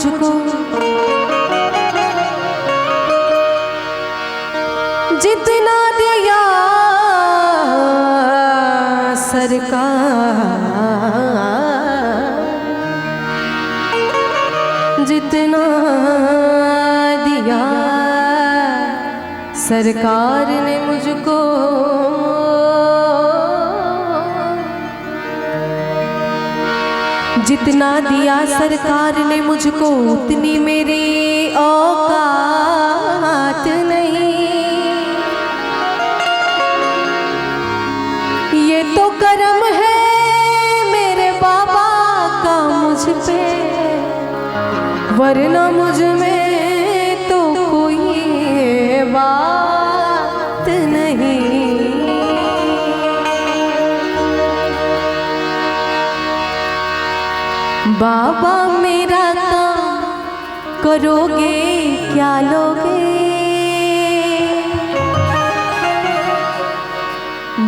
मुझको, जितना दिया सरकार, जितना दिया सरकार ने मुझको, जितना दिया सरकार ने मुझको उतनी मेरी औकात नहीं। ये तो करम है मेरे बाबा का मुझ पे, वरना मुझ में तो कोई बात नहीं। बाबा मेरा काम करोगे क्या लोगे,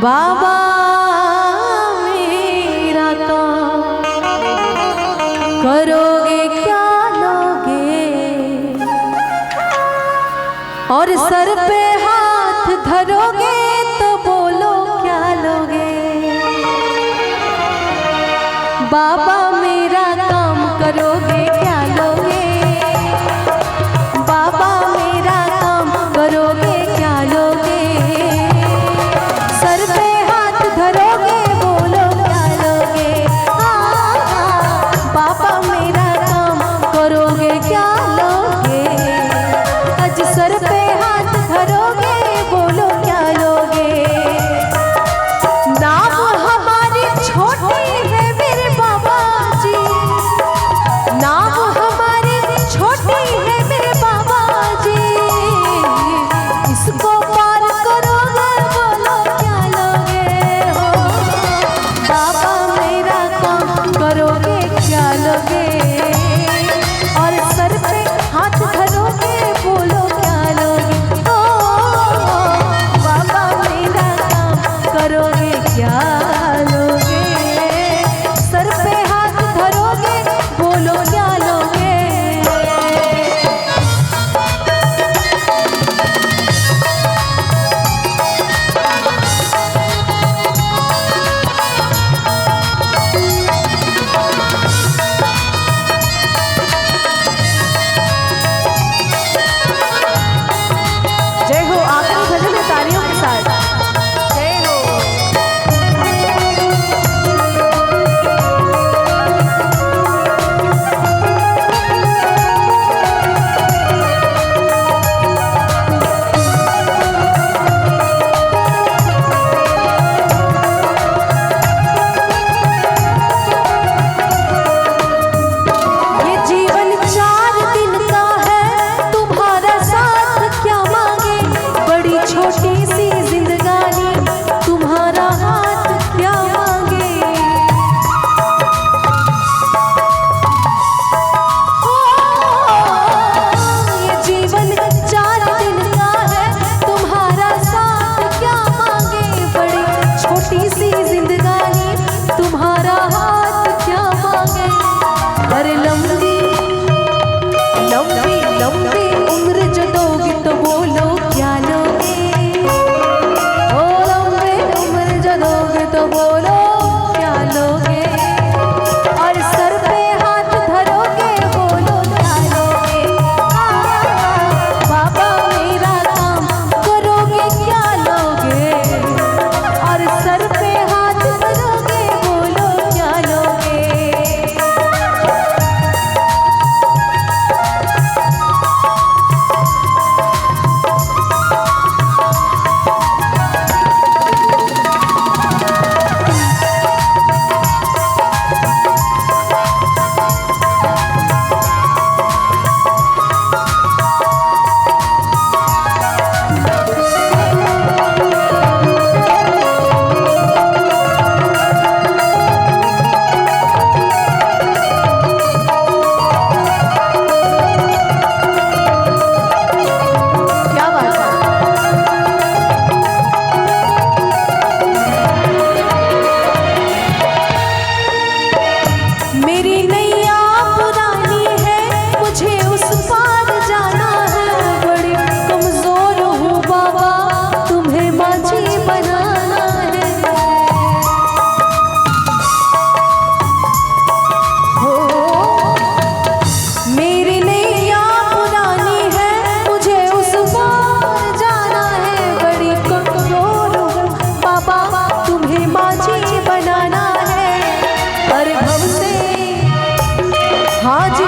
बाबा मेरा काम करोगे क्या लोगे, और सर पे हाथ धरोगे तो बोलो क्या लोगे। बाबा मेरा काम करोगे क्या लोगे, बाबा मेरा काम करोगे क्या लोगे, सर पे हाथ धरोगे बोलो क्या लोगे। बाबा मेरा काम करोगे क्या लोगे, आज सर पे हाथ धरोगे बोलो क्या लोगे। नाम हमारी छोटी है मेरे बाबा,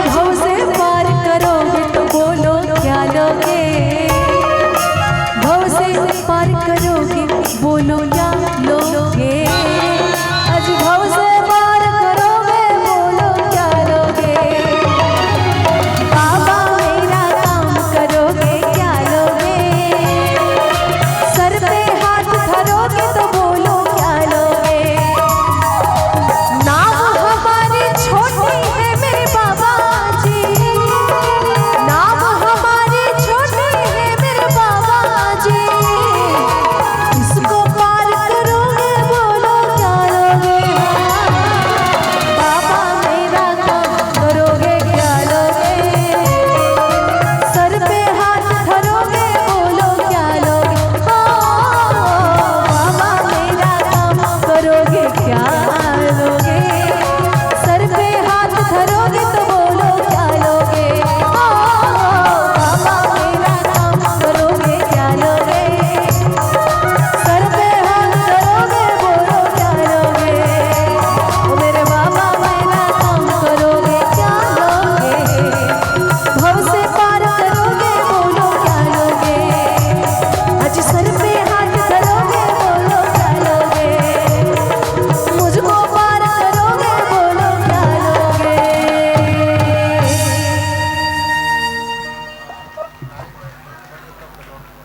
भव